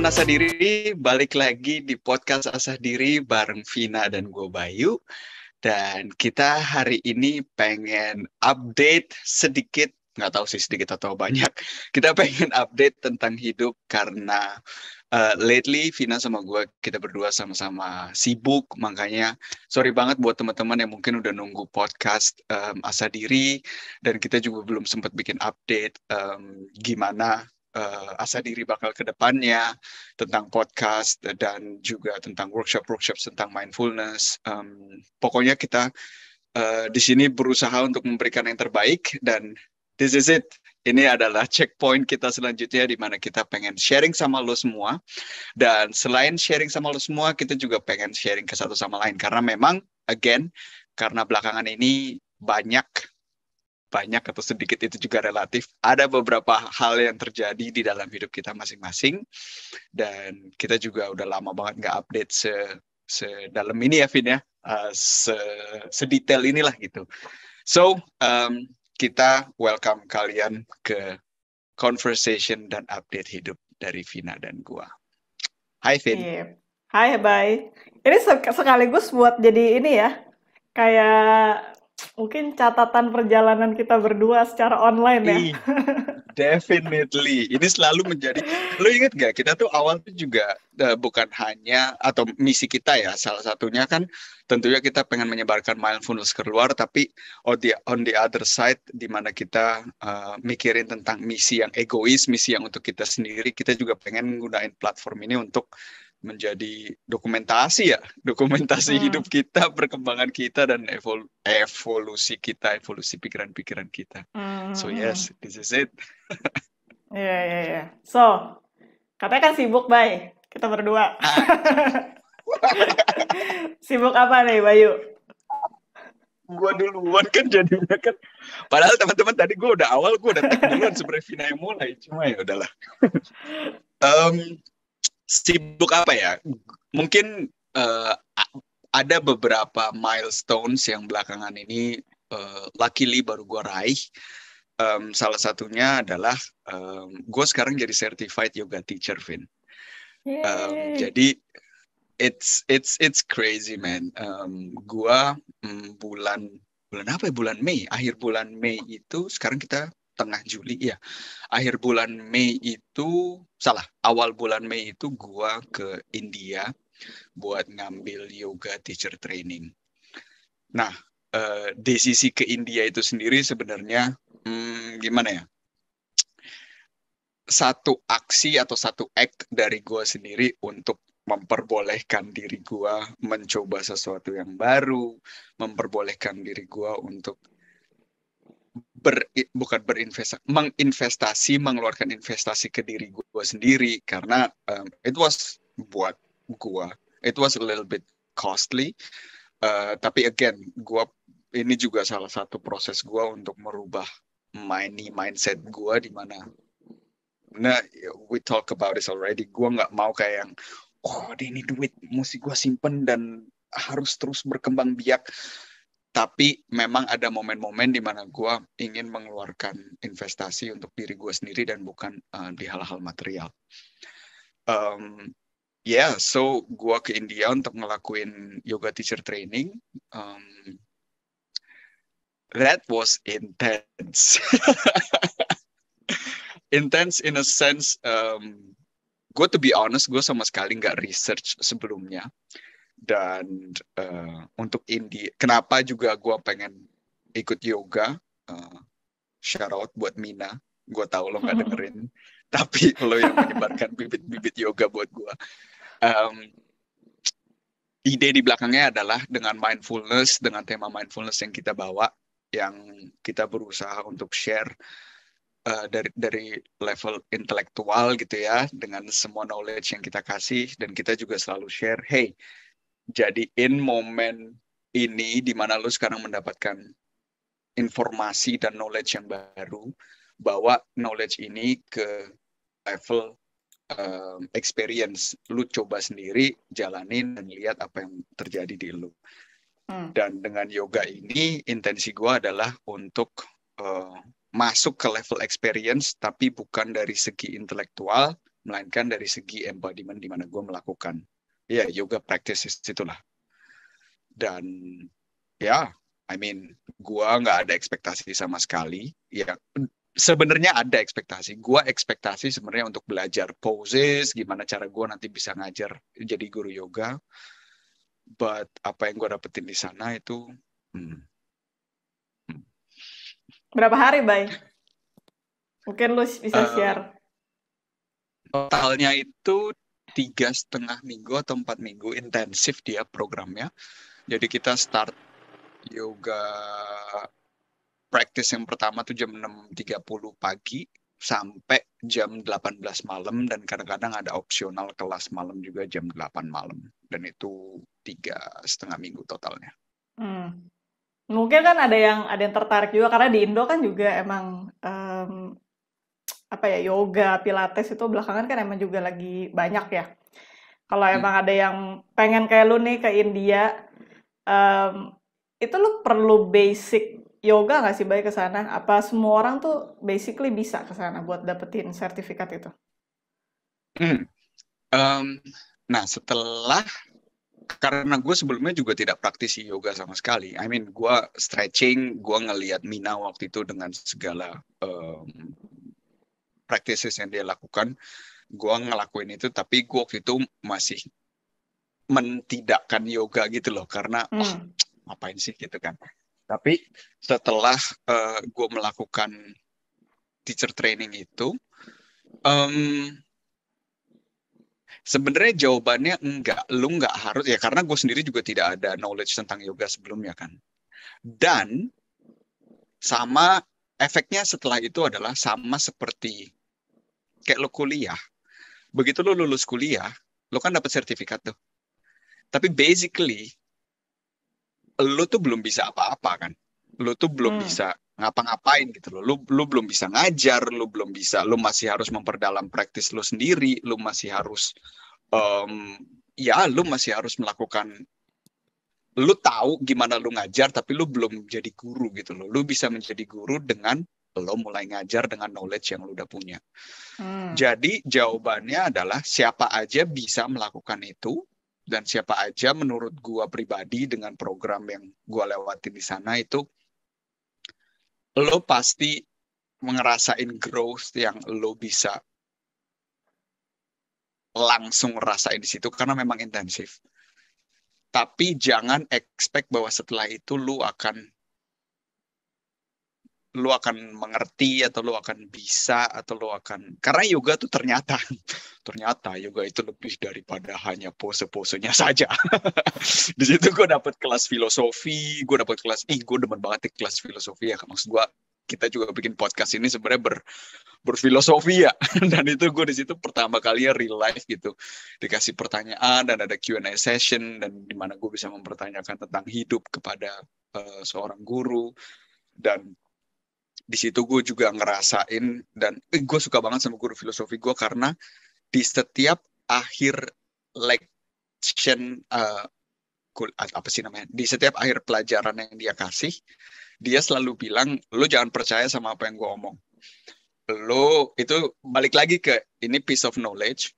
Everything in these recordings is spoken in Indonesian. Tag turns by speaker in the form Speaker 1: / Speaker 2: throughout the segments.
Speaker 1: teman-teman Asah Diri, balik lagi di podcast Asah Diri bareng Vina dan gue Bayu. Dan kita hari ini pengen update sedikit, nggak tahu sih sedikit atau banyak. Kita pengen update tentang hidup karena lately Vina sama gue, kita berdua sama-sama sibuk. Makanya sorry banget buat teman-teman yang mungkin udah nunggu podcast Asah Diri. Dan kita juga belum sempat bikin update gimana Asah Diri bakal ke depannya tentang podcast dan juga tentang workshop tentang mindfulness. Pokoknya kita di sini berusaha untuk memberikan yang terbaik dan this is it. Ini adalah checkpoint kita selanjutnya di mana kita pengen sharing sama lo semua. Dan selain sharing sama lo semua, kita juga pengen sharing ke satu sama lain. Karena memang, again, karena belakangan ini banyak atau sedikit itu juga relatif. Ada beberapa hal yang terjadi di dalam hidup kita masing-masing. Dan kita juga udah lama banget nggak update sedalam ini ya, Vin ya. Sedetail inilah gitu. So, kita welcome kalian ke conversation dan update hidup dari Vina dan gua. Hai, Vin.
Speaker 2: Iya. Hai, Bay. Ini sekaligus buat jadi ini ya, kayak mungkin catatan perjalanan kita berdua secara online ya.
Speaker 1: Definitely. Ini selalu menjadi, lo inget gak, kita tuh awal tuh juga bukan hanya, atau misi kita ya, salah satunya kan tentunya kita pengen menyebarkan mindfulness keluar, tapi on the other side, di mana kita mikirin tentang misi yang egois, misi yang untuk kita sendiri, kita juga pengen menggunakan platform ini untuk menjadi dokumentasi hidup kita, perkembangan kita, dan evolusi pikiran-pikiran kita. So yes, this is it.
Speaker 2: Iya. So, katanya kan sibuk, Bay. Kita berdua. Sibuk apa nih, Bayu?
Speaker 1: Gue duluan kan jadinya kan. Padahal teman-teman tadi gue udah tag duluan sebenarnya Vina yang mulai. Cuma ya udahlah. Sibuk apa ya? Mungkin ada beberapa milestones yang belakangan ini luckily baru gue raih. Salah satunya adalah gue sekarang jadi certified yoga teacher, Vin. Jadi it's crazy, man. Gua bulan apa ya? Bulan Mei, akhir bulan Mei itu, sekarang kita tengah Juli ya. Awal bulan Mei itu gua ke India buat ngambil yoga teacher training. Nah, desisi ke India itu sendiri sebenarnya gimana ya? Satu aksi atau satu act dari gua sendiri untuk memperbolehkan diri gue mencoba sesuatu yang baru, memperbolehkan diri gue untuk mengeluarkan investasi ke diri gue sendiri, karena it was a little bit costly, tapi again, ini juga salah satu proses gue untuk merubah mindset gue, di mana we talk about this already. Gue nggak mau kayak yang ini duit mesti gue simpen dan harus terus berkembang biak. Tapi memang ada momen-momen di mana gue ingin mengeluarkan investasi untuk diri gue sendiri dan bukan di hal-hal material. So gue ke India untuk ngelakuin yoga teacher training. That was intense. Intense in a sense, gue to be honest, gue sama sekali nggak research sebelumnya. Dan untuk India, kenapa juga gue pengen ikut yoga, shout out buat Mina, gue tahu lo nggak dengerin, tapi lo yang menyebarkan bibit-bibit yoga buat gue. Ide di belakangnya adalah dengan tema mindfulness yang kita bawa, yang kita berusaha untuk share dari level intelektual gitu ya, dengan semua knowledge yang kita kasih, dan kita juga selalu share, hey, jadiin momen ini di mana lu sekarang mendapatkan informasi dan knowledge yang baru, bawa knowledge ini ke level experience, lu coba sendiri, jalanin dan lihat apa yang terjadi di lu. Dan dengan yoga ini, intensi gue adalah untuk masuk ke level experience, tapi bukan dari segi intelektual, melainkan dari segi embodiment di mana gue melakukan ya yoga practices itulah. Dan ya, I mean, gue nggak ada ekspektasi sama sekali. Ya, sebenarnya ada ekspektasi. Gue ekspektasi sebenarnya untuk belajar poses, gimana cara gue nanti bisa ngajar jadi guru yoga. But apa yang gue dapetin di sana itu,
Speaker 2: Berapa hari, Bay? Mungkin lu bisa
Speaker 1: eh,
Speaker 2: share.
Speaker 1: totalnya itu 3,5 minggu atau 4 minggu intensif dia programnya. Jadi kita start yoga practice yang pertama tuh jam 6.30 pagi sampai jam 18 malam, dan kadang-kadang ada opsional kelas malam juga jam 8 malam, dan itu 3,5 minggu totalnya.
Speaker 2: Mungkin kan ada yang tertarik juga karena di Indo kan juga emang apa ya, yoga, pilates itu belakangan kan emang juga lagi banyak ya. Kalau emang ada yang pengen kayak lu nih ke India, itu lu perlu basic yoga nggak sih, Bay, ke sana? Apa semua orang tuh basically bisa ke sana buat dapetin sertifikat itu?
Speaker 1: Nah, karena gue sebelumnya juga tidak praktisi yoga sama sekali. I mean, gue stretching, gue ngelihat Mina waktu itu dengan segala practices yang dia lakukan, gue ngelakuin itu, tapi gue waktu itu masih mentidakkan yoga gitu loh, karena ngapain sih gitu kan. Tapi setelah gue melakukan teacher training itu, sebenarnya jawabannya enggak. Lu enggak harus, ya karena gue sendiri juga tidak ada knowledge tentang yoga sebelumnya kan. Dan sama efeknya setelah itu adalah sama seperti kayak lo kuliah. Begitu lo lulus kuliah, lo kan dapat sertifikat tuh. Tapi basically, lo tuh belum bisa apa-apa kan. Lo tuh belum bisa ngapa-ngapain gitu loh. Lu belum bisa ngajar, lu masih harus memperdalam praktis lo sendiri, lu masih harus lu masih harus melakukan, lu tahu gimana lu ngajar, tapi lu belum jadi guru gitu loh. Lu bisa menjadi guru dengan lo mulai ngajar dengan knowledge yang lu udah punya. Jadi jawabannya adalah siapa aja bisa melakukan itu, dan siapa aja menurut gua pribadi dengan program yang gua lewatin di sana itu, lo pasti ngerasain growth yang lo bisa langsung rasain di situ karena memang intensif. Tapi jangan expect bahwa setelah itu lu akan mengerti atau lu akan bisa atau lu akan, karena yoga tuh ternyata yoga itu lebih daripada hanya pose-posenya saja. Di situ gue dapet kelas filosofi, gue demen banget di kelas filosofi ya. Maksud gue, kita juga bikin podcast ini sebenarnya berfilosofi ya. Dan itu gue di situ pertama kalinya real life gitu, dikasih pertanyaan dan ada Q&A session, dan dimana gue bisa mempertanyakan tentang hidup kepada seorang guru. Dan di situ gue juga ngerasain, dan gue suka banget sama guru filosofi gue karena di setiap akhir lection, apa sih namanya, di setiap akhir pelajaran yang dia kasih, dia selalu bilang, lo jangan percaya sama apa yang gue omong. Lo itu balik lagi ke ini piece of knowledge,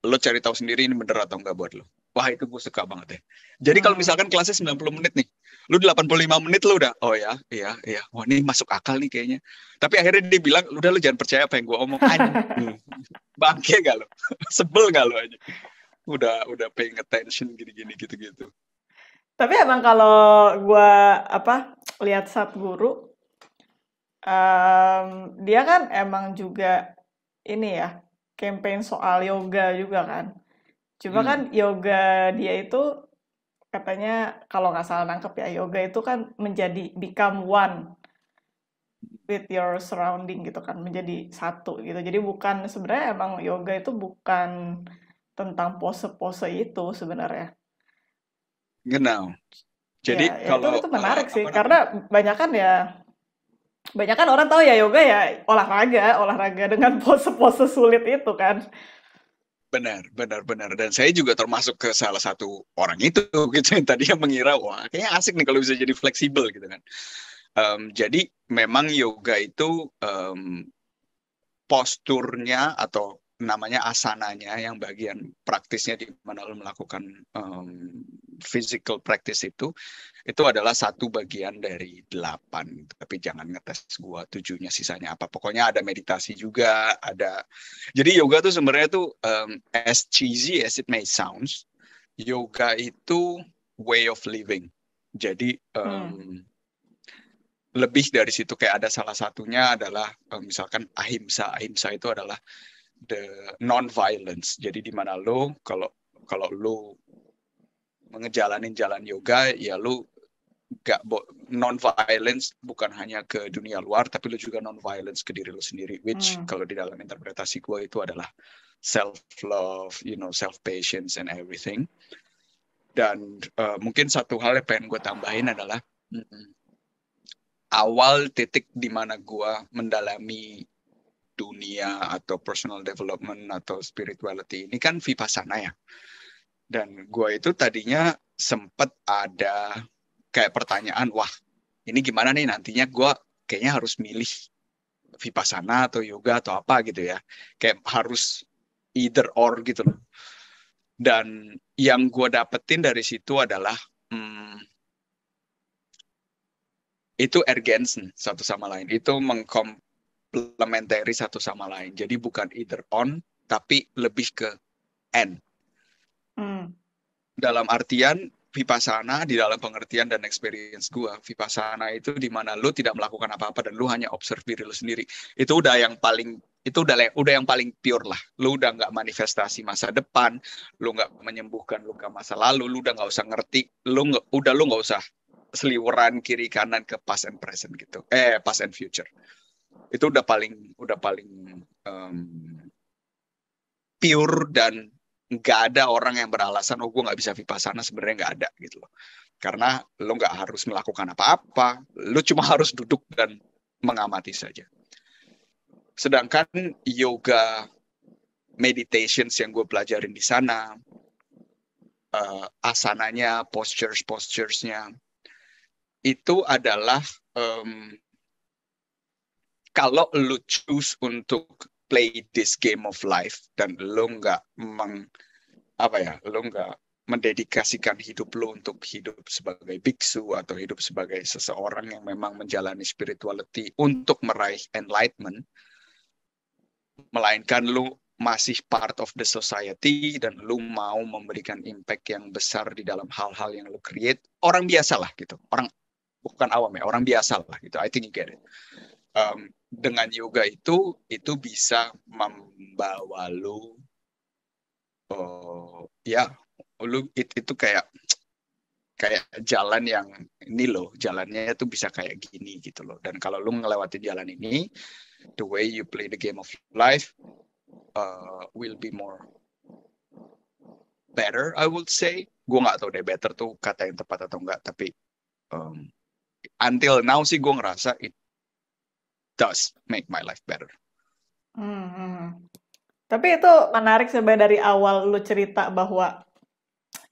Speaker 1: lo cari tahu sendiri ini bener atau enggak buat lo. Wah, itu gue suka banget ya. Jadi kalau misalkan kelasnya 90 menit nih, lu 85 menit lu udah, oh ya, iya, wah ini masuk akal nih kayaknya. Tapi akhirnya dia bilang, udah lu jangan percaya apa yang gue omong. Bangke gak lo? Sebel gak lo aja? Udah paying attention gini-gini gitu-gitu.
Speaker 2: Tapi emang kalau gua lihat Sadhguru, dia kan emang juga ini ya, campaign soal yoga juga kan. Cuma kan yoga dia itu katanya, kalau nggak salah nangkep ya, yoga itu kan become one with your surrounding gitu kan, menjadi satu gitu. Jadi bukan, sebenarnya emang yoga itu bukan tentang pose-pose itu sebenarnya.
Speaker 1: Genau. Jadi
Speaker 2: Ya
Speaker 1: kalau
Speaker 2: itu menarik sih, karena banyak kan orang tahu ya yoga ya olahraga dengan pose-pose sulit itu kan.
Speaker 1: benar. Dan saya juga termasuk ke salah satu orang itu gitu, yang tadinya mengira, wah kayaknya asik nih kalau bisa jadi fleksibel gitu kan. Jadi memang yoga itu posturnya atau namanya asananya, yang bagian praktisnya di mana lo melakukan physical practice itu adalah satu bagian dari 8. Tapi jangan ngetes gua 7-nya sisanya apa. Pokoknya ada meditasi juga, ada. Jadi yoga tuh sebenarnya tuh as cheesy as it may sounds, yoga itu way of living. Jadi lebih dari situ, kayak ada salah satunya adalah misalkan ahimsa. Ahimsa itu adalah the non-violence. Jadi di mana lo kalau lo ngejalanin jalan yoga, ya lu gak non-violence bukan hanya ke dunia luar, tapi lu juga non-violence ke diri lu sendiri, which kalau di dalam interpretasi gue itu adalah self-love, self-patience and everything. Dan mungkin satu hal yang pengen gue tambahin adalah awal titik di mana gue mendalami dunia atau personal development atau spirituality ini kan vipassana ya. Dan gue itu tadinya sempet ada kayak pertanyaan, wah ini gimana nih nantinya gue kayaknya harus milih vipassana atau yoga atau apa gitu ya. Kayak harus either or gitu loh. Dan yang gue dapetin dari situ adalah itu urgency satu sama lain. Itu mengkomplementari satu sama lain. Jadi bukan either on, tapi lebih ke and. Dalam artian vipassana, di dalam pengertian dan experience gue, vipassana itu di mana lu tidak melakukan apa-apa dan lu hanya observe diri lu sendiri. Itu udah yang paling pure lah. Lu udah nggak manifestasi masa depan, lu nggak menyembuhkan luka masa lalu, lu udah nggak usah ngerti, lu nggak usah seliweran kiri kanan ke past and present gitu. Past and future. Itu udah paling pure, dan nggak ada orang yang beralasan gue nggak bisa vipassana. Sebenarnya nggak ada gitu loh, karena lo nggak harus melakukan apa-apa, lo cuma harus duduk dan mengamati saja. Sedangkan yoga meditations yang gue pelajarin di sana, asananya, posturesnya itu adalah kalau lo choose untuk play this game of life dan lo nggak mendedikasikan hidup lo untuk hidup sebagai biksu atau hidup sebagai seseorang yang memang menjalani spirituality untuk meraih enlightenment, melainkan lo masih part of the society dan lo mau memberikan impact yang besar di dalam hal-hal yang lo create. Orang biasa lah gitu, orang bukan awam ya, orang biasa lah gitu. I think you get it. Dengan yoga itu bisa membawa lu itu kayak jalan yang ini loh, jalannya itu bisa kayak gini gitu loh. Dan kalau lu ngelewatin jalan ini, the way you play the game of life will be more better, I would say. Gue nggak tahu deh better tuh kata yang tepat atau enggak, tapi until now sih gue ngerasa it does make my life better.
Speaker 2: Tapi itu menarik sebenarnya dari awal lu cerita bahwa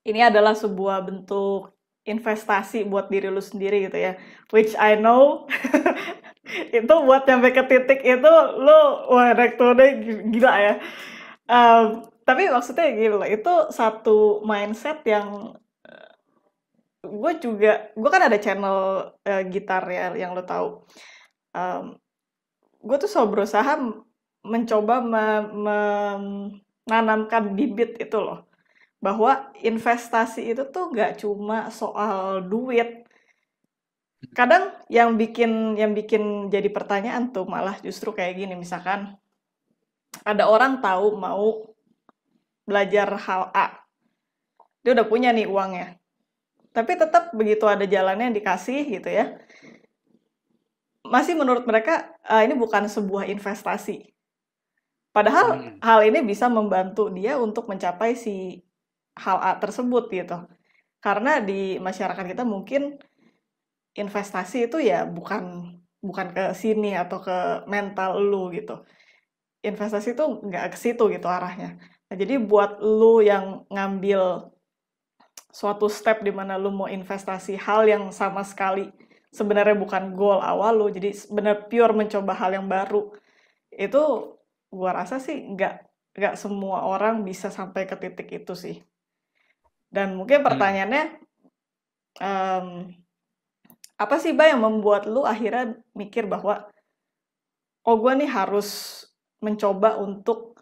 Speaker 2: ini adalah sebuah bentuk investasi buat diri lu sendiri gitu ya. Which I know itu buat sampai ke titik itu lu naik turunnya gila ya. Tapi maksudnya gitu loh, itu satu mindset yang gue kan ada channel gitar ya yang lo tahu. Gue tuh selalu berusaha mencoba menanamkan bibit itu loh, bahwa investasi itu tuh nggak cuma soal duit. Kadang yang bikin jadi pertanyaan tuh malah justru kayak gini, misalkan ada orang tahu mau belajar hal A, dia udah punya nih uangnya, tapi tetap begitu ada jalannya yang dikasih gitu ya, masih menurut mereka ini bukan sebuah investasi. Padahal hal ini bisa membantu dia untuk mencapai si hal A tersebut gitu. Karena di masyarakat kita mungkin investasi itu ya bukan ke sini atau ke mental lu gitu. Investasi itu nggak ke situ gitu arahnya. Nah, jadi buat lu yang ngambil suatu step di mana lu mau investasi hal yang sama sekali sebenarnya bukan goal awal lu, jadi benar pure mencoba hal yang baru, itu gua rasa sih nggak nggak semua orang bisa sampai ke titik itu sih. Dan mungkin pertanyaannya, em, apa sih Bay yang membuat lu akhirnya mikir bahwa, oh gue nih harus mencoba untuk,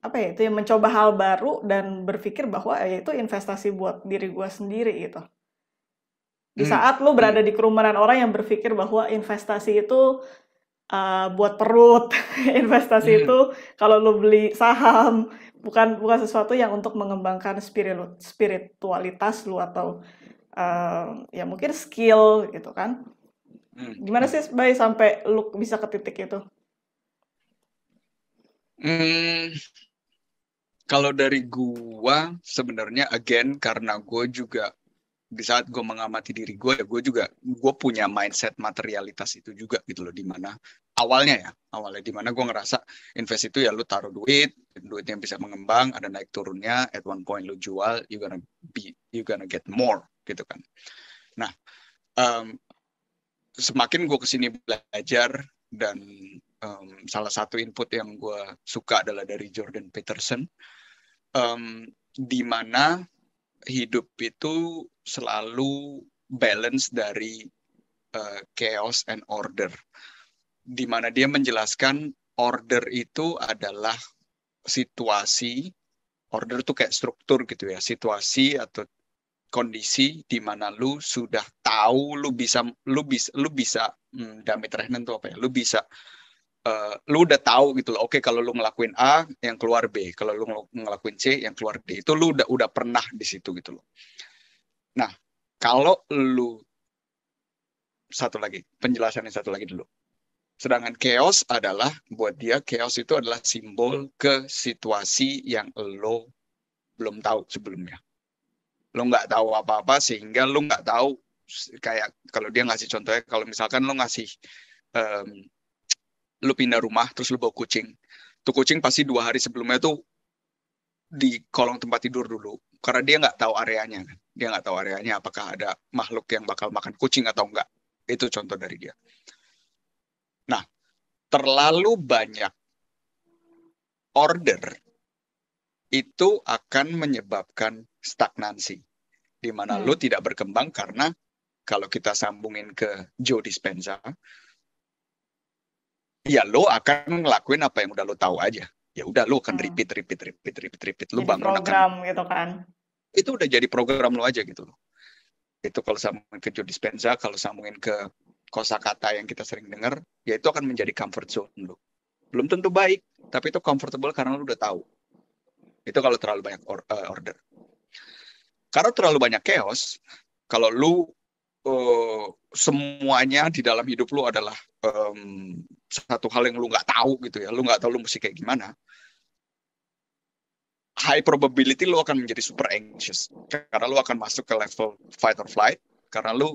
Speaker 2: apa ya, itu ya, mencoba hal baru dan berpikir bahwa ya itu investasi buat diri gue sendiri gitu. Di saat lu berada di kerumunan orang yang berpikir bahwa investasi itu buat perut, investasi itu kalau lu beli saham, bukan bukan sesuatu yang untuk mengembangkan spiritualitas lu atau ya mungkin skill gitu kan. Gimana sih Bay sampai lu bisa ke titik itu?
Speaker 1: Kalau dari gua sebenarnya again karena gue juga di saat gue mengamati diri gue ya gue punya mindset materialitas itu juga gitu loh, dimana awalnya dimana gue ngerasa invest itu ya lu taruh duitnya bisa mengembang, ada naik turunnya, at one point lu jual, you gonna get more gitu kan. Nah, semakin gue kesini belajar dan salah satu input yang gue suka adalah dari Jordan Peterson, di mana hidup itu selalu balance dari chaos and order, di mana dia menjelaskan order itu adalah situasi, order itu kayak struktur gitu ya, situasi atau kondisi di mana lu sudah tahu lu bisa damit rehnen tuh apa ya, lu udah tahu gitu loh. Oke, kalau lu ngelakuin A yang keluar B, kalau lu ngelakuin C yang keluar D, itu lu udah pernah di situ gitu loh. Nah, kalau lu penjelasannya satu lagi dulu. Sedangkan chaos itu adalah simbol ke situasi yang lo belum tahu sebelumnya. Lo nggak tahu apa-apa sehingga lo nggak tahu, kayak kalau dia ngasih contohnya, kalau misalkan lo pindah rumah terus lo bawa kucing. Tuh kucing pasti 2 hari sebelumnya tuh di kolong tempat tidur dulu. Karena dia nggak tahu areanya kan. Dia nggak tahu areanya apakah ada makhluk yang bakal makan kucing atau enggak. Itu contoh dari dia. Nah, terlalu banyak order itu akan menyebabkan stagnansi, di mana lo tidak berkembang. Karena kalau kita sambungin ke Joe Dispenza, ya lo akan ngelakuin apa yang udah lo tahu aja. Ya udah, lo akan repeat. Lo
Speaker 2: Jadi
Speaker 1: bangun
Speaker 2: program gitu kan.
Speaker 1: itu udah jadi program lo aja gitu loh. Itu kalau sambungin ke Joe Dispenza, kalau sambungin ke kosakata yang kita sering dengar, ya itu akan menjadi comfort zone lo. Belum tentu baik, tapi itu comfortable karena lo udah tahu. Itu kalau terlalu banyak order. Karena terlalu banyak chaos, kalau lu semuanya di dalam hidup lu adalah satu hal yang lu nggak tahu gitu ya, lu nggak tahu lu mesti kayak gimana, high probability lu akan menjadi super anxious, karena lu akan masuk ke level fight or flight, karena lu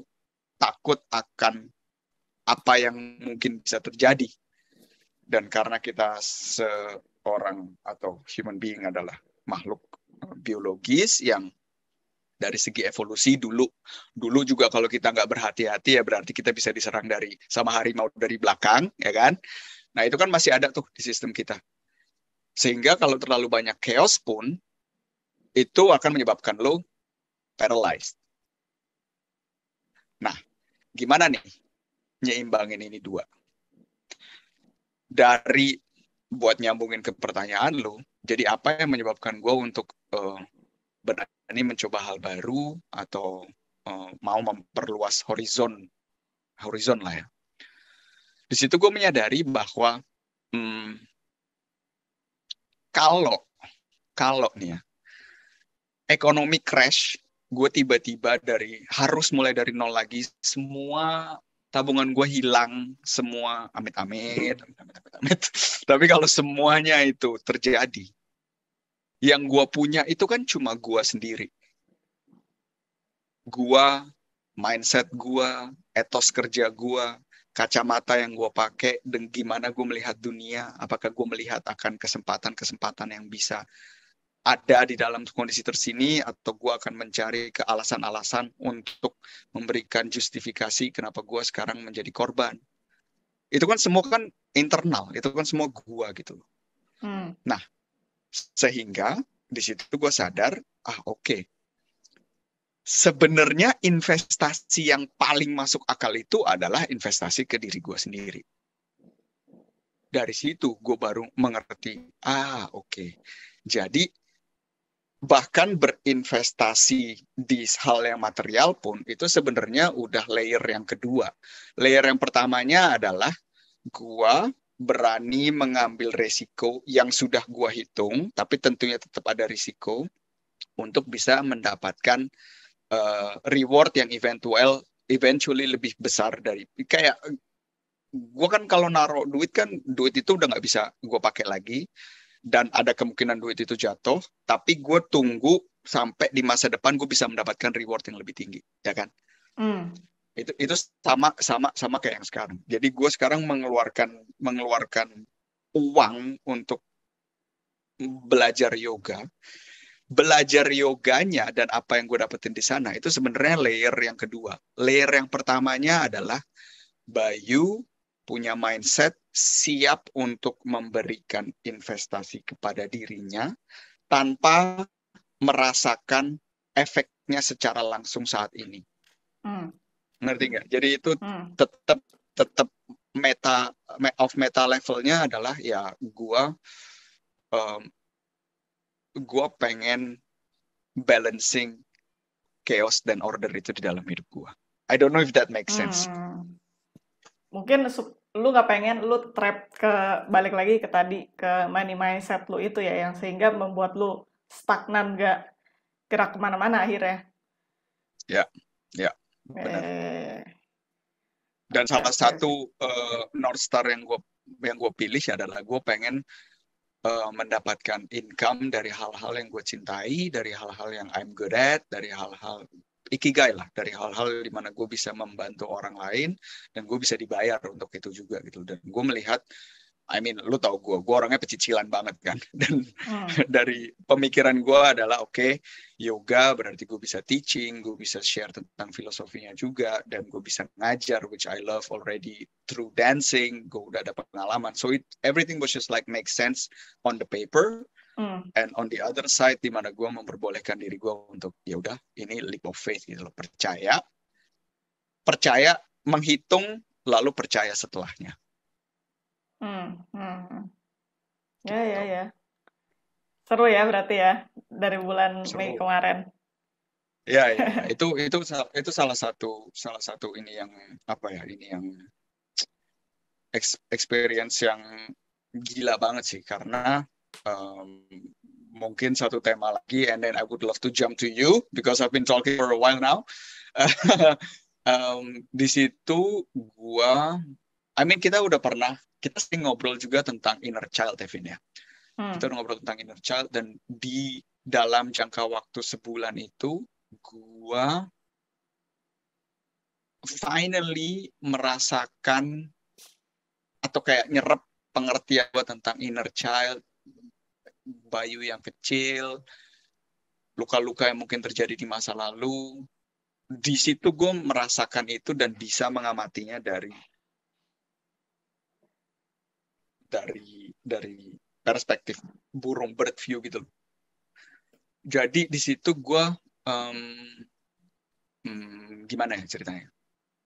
Speaker 1: takut akan apa yang mungkin bisa terjadi. Dan karena kita seorang atau human being adalah makhluk biologis yang dari segi evolusi dulu juga kalau kita nggak berhati-hati ya berarti kita bisa diserang sama harimau dari belakang, ya kan? Nah, itu kan masih ada tuh di sistem kita. Sehingga kalau terlalu banyak chaos pun itu akan menyebabkan lo paralyzed. Nah, gimana nih nyeimbangin ini dua? Dari buat nyambungin ke pertanyaan lo, jadi apa yang menyebabkan gue untuk berani mencoba hal baru atau mau memperluas horizon lah ya. Di situ gue menyadari bahwa kalau nih ya, ekonomi crash, gue tiba-tiba harus mulai dari nol lagi, semua tabungan gue hilang, semua amit-amit. Tapi kalau semuanya itu terjadi, yang gue punya itu kan cuma gue sendiri. Gua, mindset gua, etos kerja gua, kacamata yang gua pakai, dan gimana gua melihat dunia, apakah gua melihat akan kesempatan-kesempatan yang bisa ada di dalam kondisi tersini, atau gua akan mencari alasan-alasan untuk memberikan justifikasi kenapa gua sekarang menjadi korban. Itu kan semua kan internal, itu kan semua gua gitu. Nah, sehingga di situ gue sadar, oke. Sebenarnya investasi yang paling masuk akal itu adalah investasi ke diri gue sendiri. Dari situ gue baru mengerti, oke. Jadi bahkan berinvestasi di hal yang material pun itu sebenarnya udah layer yang kedua. Layer yang pertamanya adalah gua berani mengambil resiko yang sudah gua hitung, tapi tentunya tetap ada risiko untuk bisa mendapatkan reward yang eventually lebih besar dari kayak gua kan kalau naruh duit kan duit itu udah nggak bisa gua pakai lagi dan ada kemungkinan duit itu jatuh, tapi gue tunggu sampai di masa depan gue bisa mendapatkan reward yang lebih tinggi, ya kan? Itu sama kayak yang sekarang. Jadi gue sekarang mengeluarkan uang untuk belajar yoga. Belajar yoganya dan apa yang gue dapetin di sana itu sebenarnya layer yang kedua. Layer yang pertamanya adalah Bayu punya mindset siap untuk memberikan investasi kepada dirinya tanpa merasakan efeknya secara langsung saat ini. Ngerti nggak? Jadi itu tetap meta levelnya adalah ya gua pengen balancing chaos dan order itu di dalam hidup gua. I don't know if that makes sense.
Speaker 2: Mungkin lu nggak pengen lu balik lagi ke tadi ke money mindset lu itu ya, yang sehingga membuat lu stagnan, nggak gerak kemana-mana akhirnya.
Speaker 1: Ya, benar. Dan salah satu North Star yang gue pilih adalah gue pengen mendapatkan income dari hal-hal yang gue cintai, dari hal-hal yang I'm good at, dari hal-hal ikigai lah, dari hal-hal di mana gue bisa membantu orang lain dan gue bisa dibayar untuk itu juga gitu. Dan gue melihat, lu tau gue orangnya pecicilan banget kan. Dan dari pemikiran gue adalah yoga berarti gue bisa teaching, gue bisa share tentang filosofinya juga, dan gue bisa ngajar, which I love already through dancing. Gue udah ada pengalaman, so everything was just like make sense on the paper. And on the other side, di mana gue memperbolehkan diri gue untuk ya udah ini leap of faith gitu loh, percaya menghitung lalu percaya setelahnya.
Speaker 2: Ya. Seru ya berarti ya dari bulan Mei kemarin.
Speaker 1: Ya. Itu salah satu ini yang experience yang gila banget sih, karena mungkin satu tema lagi, and then I would love to jump to you because I've been talking for a while now. Di situ kita sering ngobrol juga tentang inner child, Evin ya. Kita udah ngobrol tentang inner child, dan di dalam jangka waktu sebulan itu gua finally merasakan atau kayak nyerap pengertian gua tentang inner child, Bayu yang kecil, luka-luka yang mungkin terjadi di masa lalu. Di situ gue merasakan itu dan bisa mengamatinya dari perspektif burung, bird view gitu. Jadi di situ gue gimana ya ceritanya?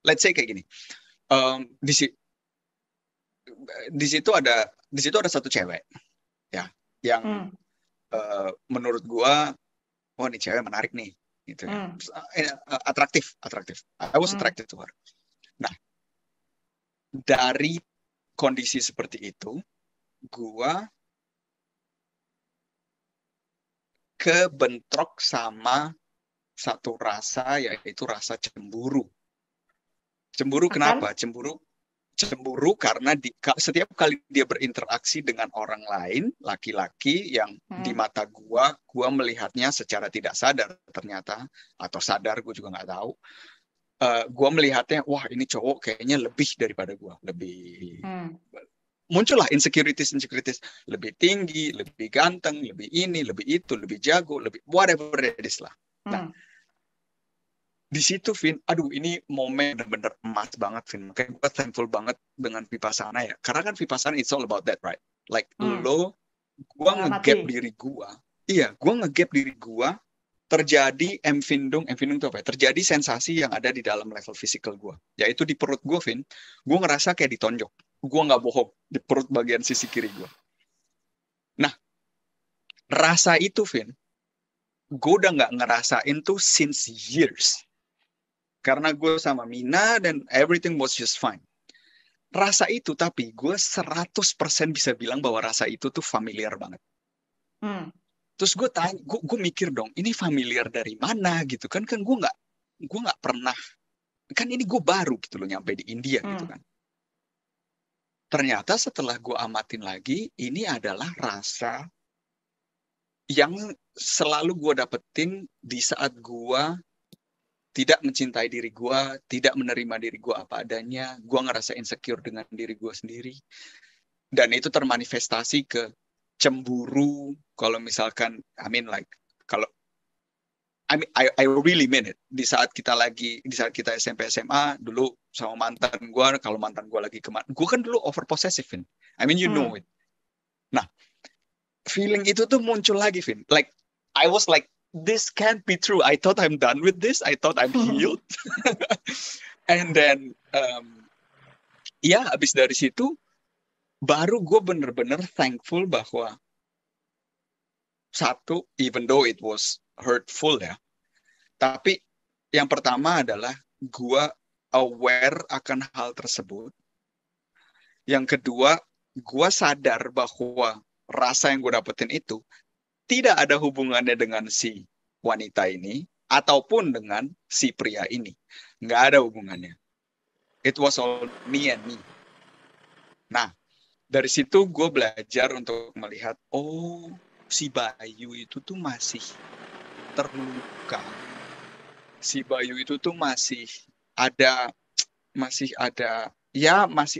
Speaker 1: Let's say kayak gini. Di situ ada satu cewek ya yang menurut gue, ini cewek menarik nih gitu ya. Atraktif. I was attracted to her. Nah, dari kondisi seperti itu, gua kebentrok sama satu rasa, yaitu rasa cemburu. Cemburu kenapa? Cemburu karena setiap kali dia berinteraksi dengan orang lain, laki-laki yang di mata gua melihatnya secara tidak sadar ternyata, atau sadar gue juga nggak tahu. Gue melihatnya, wah ini cowok kayaknya lebih daripada gue, muncullah insecurities, lebih tinggi, lebih ganteng, lebih ini, lebih itu, lebih jago, lebih whatever it is lah. Nah, di situ Vin, ini momen bener-bener emas banget Vin. Makanya gue thankful banget dengan Vipassana ya, karena kan Vipassana it's all about that, right? Like lo Gue
Speaker 2: Mengamati.
Speaker 1: ngegap diri gue. Iya, gue ngegap diri gue. Terjadi empfindung itu apa ya? Terjadi sensasi yang ada di dalam level fisikal gue. Yaitu di perut gue, Vin. Gue ngerasa kayak ditonjok. Gue nggak bohong. Di perut bagian sisi kiri gue. Nah, rasa itu, Vin, gue udah nggak ngerasain tuh since years. Karena gue sama Mina dan everything was just fine. Rasa itu tapi gue 100% bisa bilang bahwa rasa itu tuh familiar banget.
Speaker 2: Hmm.
Speaker 1: Terus gue tanya, gue mikir dong, ini familiar dari mana gitu kan? Kan gue nggak pernah, kan ini gue baru gitu loh nyampe di India gitu kan. Ternyata setelah gue amatin lagi, ini adalah rasa yang selalu gue dapetin di saat gue tidak mencintai diri gue, tidak menerima diri gue apa adanya, gue ngerasa insecure dengan diri gue sendiri. Dan itu termanifestasi ke cemburu, kalau misalkan, kalau I really mean it. Di saat kita SMP SMA dulu sama mantan gue, kalau mantan gue lagi kemana, gue kan dulu over possessive, Vin. I mean you know it. Nah, feeling itu tuh muncul lagi, Vin. Like I was like, this can't be true. I thought I'm done with this. I thought I'm healed. And then, ya abis dari situ, baru gue bener-bener thankful bahwa satu, even though it was hurtful ya, tapi yang pertama adalah gue aware akan hal tersebut. Yang kedua, gue sadar bahwa rasa yang gue dapetin itu tidak ada hubungannya dengan si wanita ini ataupun dengan si pria ini. Nggak ada hubungannya. It was all me and me. Nah, dari situ gue belajar untuk melihat, oh, si Bayu itu tuh masih terluka. Si Bayu itu tuh ada, masih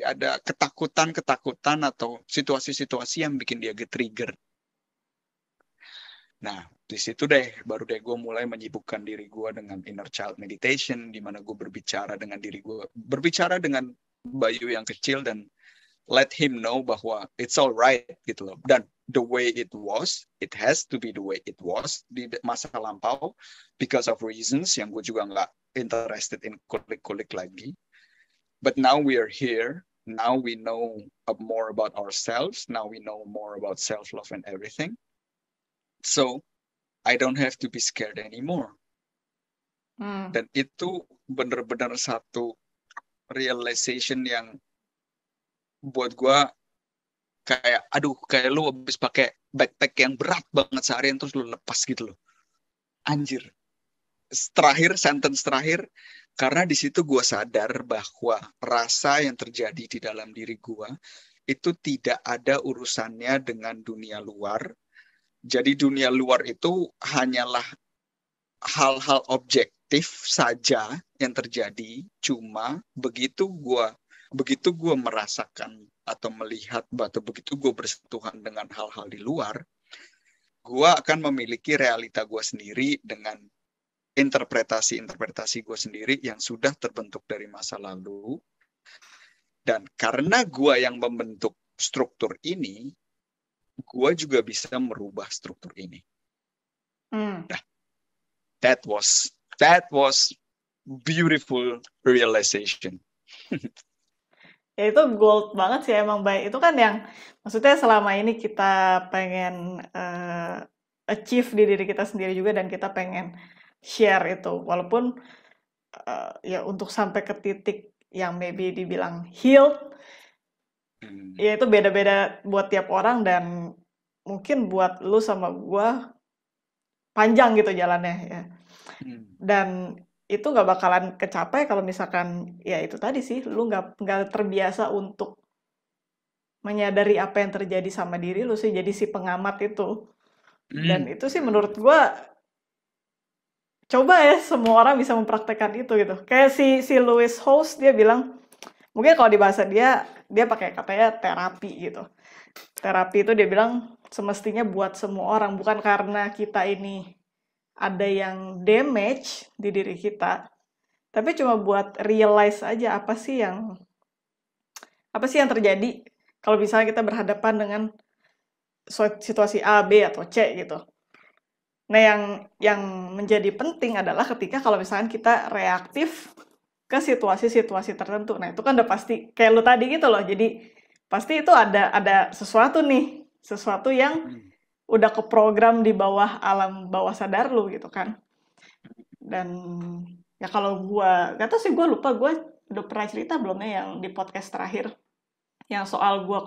Speaker 1: ada ketakutan atau situasi-situasi yang bikin dia get-trigger. Nah, di situ baru gue mulai menyibukkan diri gue dengan inner child meditation, di mana gue berbicara dengan Bayu yang kecil dan let him know bahwa it's alright gitu loh. Dan the way it was, it has to be the way it was di masa lampau because of reasons yang gue juga nggak interested in kulik-kulik lagi. But now we are here. Now we know more about ourselves. Now we know more about self-love and everything. So I don't have to be scared anymore. Dan itu benar-benar satu realization yang buat gue kayak, kayak lu habis pakai backpack yang berat banget seharian terus lu lepas gitu loh. Anjir. Sentence terakhir, karena di situ gue sadar bahwa rasa yang terjadi di dalam diri gue itu tidak ada urusannya dengan dunia luar. Jadi dunia luar itu hanyalah hal-hal objektif saja yang terjadi. Cuma begitu gue merasakan atau melihat, atau begitu gue bersentuhan dengan hal-hal di luar, gue akan memiliki realita gue sendiri dengan interpretasi gue sendiri yang sudah terbentuk dari masa lalu. Dan karena gue yang membentuk struktur ini, gue juga bisa merubah struktur ini. Nah, that was beautiful realization.
Speaker 2: Ya itu gold banget sih emang, Bay. Itu kan yang maksudnya selama ini kita pengen achieve di diri kita sendiri juga, dan kita pengen share itu. Walaupun ya untuk sampai ke titik yang maybe dibilang healed, ya itu beda-beda buat tiap orang, dan mungkin buat lu sama gua panjang gitu jalannya ya. Dan itu nggak bakalan kecapai kalau misalkan ya itu tadi sih, lu nggak terbiasa untuk menyadari apa yang terjadi sama diri lu sih, jadi si pengamat itu. Dan itu sih menurut gua, coba ya semua orang bisa mempraktekkan itu gitu. Kayak si Lewis Howes, dia bilang, mungkin kalau di bahasa dia pakai katanya terapi gitu. Terapi itu dia bilang semestinya buat semua orang, bukan karena kita ini ada yang damage di diri kita, tapi cuma buat realize aja apa sih yang terjadi kalau misalnya kita berhadapan dengan situasi A, B atau C gitu. Nah, yang menjadi penting adalah ketika kalau misalkan kita reaktif ke situasi-situasi tertentu. Nah, itu kan udah pasti kayak lu tadi gitu loh. Jadi pasti itu ada sesuatu nih, sesuatu yang
Speaker 1: Hmm.
Speaker 2: udah keprogram di bawah alam bawah sadar lu gitu kan. Dan ya kalau gua, gak tau sih, gua lupa gua udah pernah cerita belum ya yang di podcast terakhir yang soal gua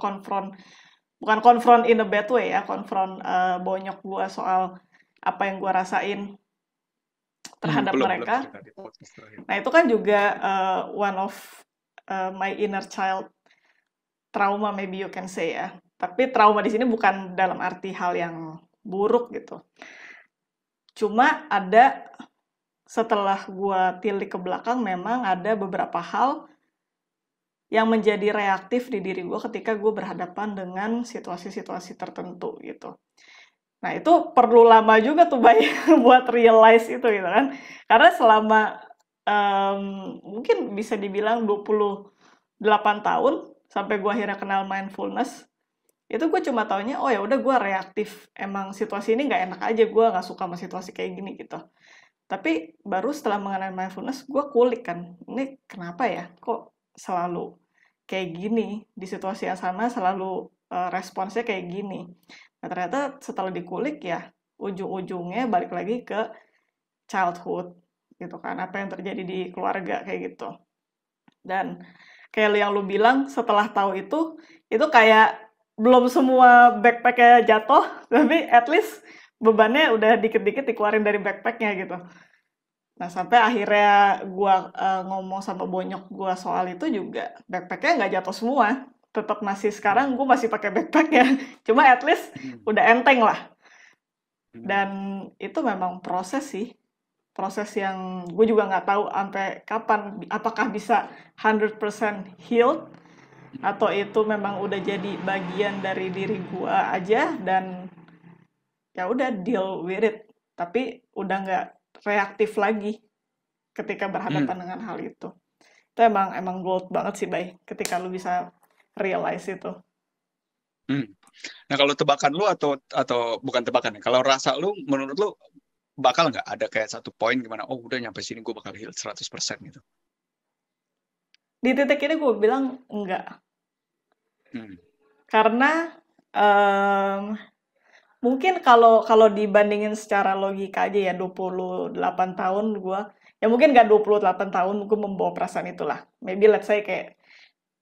Speaker 2: bukan confront in a bad way ya, confront bonyok gua soal apa yang gua rasain terhadap
Speaker 1: Belum
Speaker 2: mereka.
Speaker 1: cerita di podcast terakhir.
Speaker 2: Nah, itu kan juga one of my inner child trauma, maybe you can say ya. Tapi trauma di sini bukan dalam arti hal yang buruk gitu. Cuma ada, setelah gua tilik ke belakang, memang ada beberapa hal yang menjadi reaktif di diri gue ketika gue berhadapan dengan situasi-situasi tertentu gitu. Nah, itu perlu lama juga tuh buat realize itu gitu kan. Karena selama mungkin bisa dibilang 28 tahun sampai gue akhirnya kenal mindfulness, itu gue cuma taunya, oh ya udah gue reaktif. Emang situasi ini nggak enak aja, gue nggak suka sama situasi kayak gini gitu. Tapi baru setelah mengenal mindfulness, gue kulik kan, ini kenapa ya, kok selalu kayak gini, di situasi yang sama selalu responsnya kayak gini. Nah, ternyata setelah dikulik ya, ujung-ujungnya balik lagi ke childhood, gitu kan, apa yang terjadi di keluarga, kayak gitu. Dan kayak yang lu bilang, setelah tahu itu kayak belum semua backpacknya jatuh, tapi at least bebannya udah dikit-dikit dikeluarin dari backpacknya gitu. Nah, sampai akhirnya gua ngomong sama bonyok gua soal itu juga, backpacknya nggak jatuh semua. Tetap masih, sekarang gua masih pakai backpacknya. Cuma at least udah enteng lah. Dan itu memang proses sih. Proses yang gue juga nggak tahu sampai kapan, apakah bisa 100% healed, atau itu memang udah jadi bagian dari diri gua aja, dan ya udah deal with it. Tapi udah nggak reaktif lagi ketika berhadapan dengan hal itu. Itu emang gold banget sih, Bay, ketika lu bisa realize itu.
Speaker 1: Nah, kalau tebakan lu atau bukan tebakan ya, kalau rasa lu, menurut lu bakal nggak ada kayak satu poin gimana, oh udah nyampe sini gue bakal heal 100% gitu?
Speaker 2: Di titik ini gue bilang enggak. Karena mungkin kalau dibandingin secara logika aja ya, 28 tahun gue, ya mungkin nggak 28 tahun gue membawa perasaan itulah. Maybe let's say kayak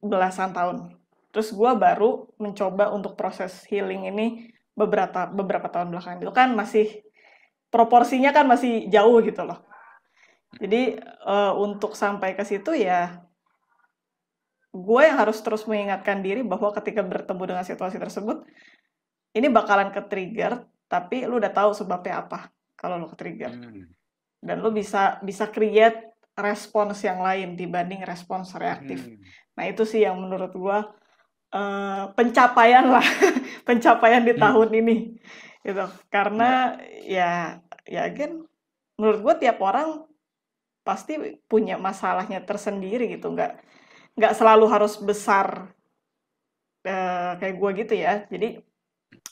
Speaker 2: belasan tahun. Terus gue baru mencoba untuk proses healing ini beberapa tahun belakangan. Itu kan masih, proporsinya kan masih jauh gitu loh. Jadi untuk sampai ke situ ya, gue yang harus terus mengingatkan diri bahwa ketika bertemu dengan situasi tersebut, ini bakalan ke-trigger, tapi lu udah tahu sebabnya apa kalau lu ke-trigger. Dan lu bisa create respons yang lain dibanding respons reaktif. Nah, itu sih yang menurut gue pencapaian lah, pencapaian di tahun ini gitu. Karena ya again, menurut gue tiap orang pasti punya masalahnya tersendiri gitu, nggak selalu harus besar kayak gue gitu ya. Jadi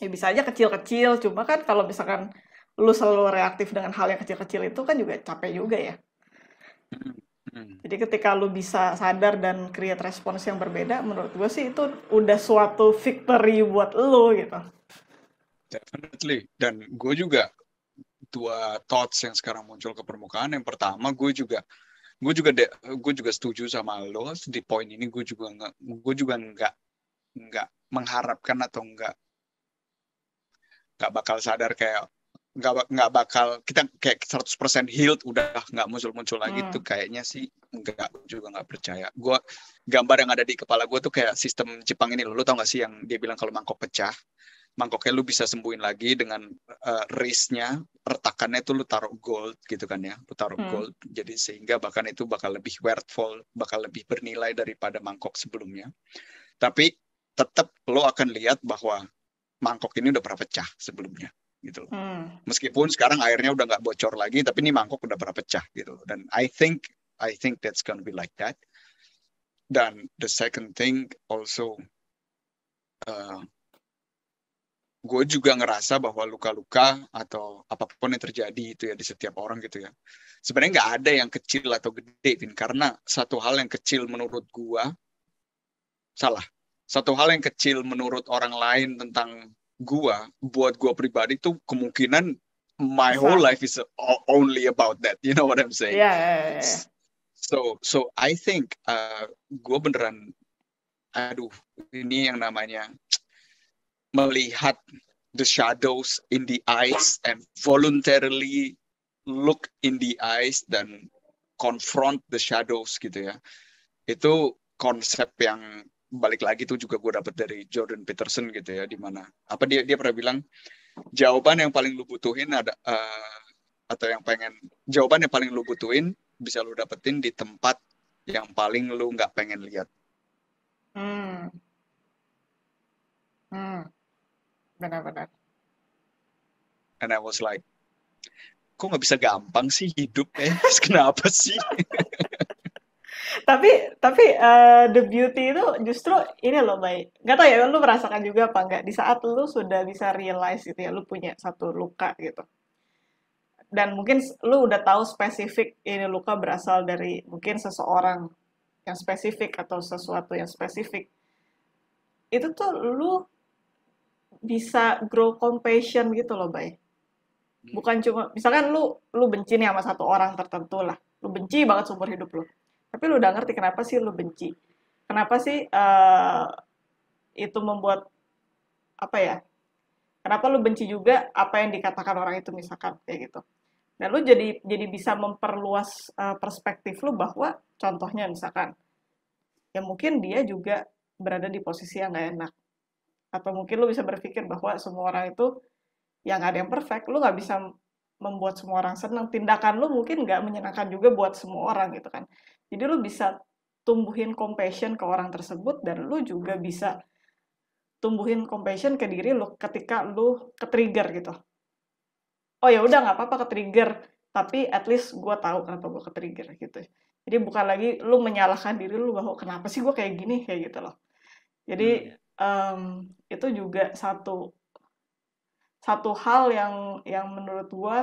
Speaker 2: ya bisa aja kecil-kecil, cuma kan kalau misalkan lu selalu reaktif dengan hal yang kecil-kecil itu kan juga capek juga ya. Jadi ketika lu bisa sadar dan create respons yang berbeda, menurut gue sih itu udah suatu victory buat lu gitu.
Speaker 1: Definitely. Dan gue juga dua thoughts yang sekarang muncul ke permukaan. Yang pertama, gue juga setuju sama lo di poin ini. Gue juga nggak mengharapkan atau nggak bakal sadar kayak nggak bakal kita kayak 100% healed udah nggak muncul lagi tuh, kayaknya sih nggak percaya. Gue gambar yang ada di kepala gue tuh kayak sistem Jepang ini, lo tau nggak sih yang dia bilang kalau mangkok pecah, mangkoknya lu bisa sembuhin lagi dengan wrist-nya, retakannya itu lu taruh gold gitu kan ya, lu taruh gold, jadi sehingga bahkan itu bakal lebih worthful, bakal lebih bernilai daripada mangkok sebelumnya. Tapi tetap lo akan lihat bahwa mangkok ini udah pernah pecah sebelumnya gitu. Meskipun sekarang airnya udah nggak bocor lagi, tapi ini mangkok udah pernah pecah gitu. Dan I think that's gonna be like that. Dan the second thing also, gue juga ngerasa bahwa luka-luka atau apapun yang terjadi itu ya di setiap orang gitu ya. Sebenarnya nggak ada yang kecil atau gede, Vin. Karena satu hal yang kecil menurut gue salah. Satu hal yang kecil menurut orang lain tentang gue, buat gue pribadi tuh kemungkinan my whole
Speaker 2: Besar.
Speaker 1: life is only about that. You know what I'm saying?
Speaker 2: Iya, iya, iya, iya.
Speaker 1: So I think gue beneran, aduh, ini yang namanya melihat the shadows in the eyes and voluntarily look in the eyes dan confront the shadows gitu ya. Itu konsep yang balik lagi tuh juga gue dapet dari Jordan Peterson gitu ya, di mana apa dia pernah bilang jawaban yang paling lu butuhin ada atau jawaban yang paling lu butuhin bisa lu dapetin di tempat yang paling lu nggak pengen lihat.
Speaker 2: Hmm, hmm, benar-benar.
Speaker 1: And I was like, kok nggak bisa gampang sih hidup kenapa sih?
Speaker 2: Tapi the beauty itu justru ini loh, Bay. Nggak tahu ya, lu merasakan juga apa nggak? Di saat lu sudah bisa realize gitu ya, lu punya satu luka gitu. Dan mungkin lu udah tahu spesifik ini luka berasal dari mungkin seseorang yang spesifik atau sesuatu yang spesifik. Itu tuh lu bisa grow compassion gitu loh, Bay. Bukan cuma misalkan lu benci nih sama satu orang tertentu lah. Lu benci banget seumur hidup lu. Tapi lu udah ngerti kenapa sih lu benci. Kenapa sih itu membuat apa ya? Kenapa lu benci juga apa yang dikatakan orang itu misalkan kayak gitu. Dan lu jadi bisa memperluas perspektif lu bahwa contohnya misalkan ya mungkin dia juga berada di posisi yang gak enak. Atau mungkin lu bisa berpikir bahwa semua orang itu yang gak ada yang perfect, lu gak bisa membuat semua orang senang. Tindakan lu mungkin gak menyenangkan juga buat semua orang gitu kan. Jadi lu bisa tumbuhin compassion ke orang tersebut dan lu juga bisa tumbuhin compassion ke diri lu ketika lu ke-trigger gitu. Oh ya udah nggak apa-apa ke-trigger, tapi at least gue tahu kenapa gue ke-trigger gitu. Jadi bukan lagi lu menyalahkan diri lu bahwa kenapa sih gue kayak gini kayak gitu loh. Jadi itu juga satu hal yang menurut gue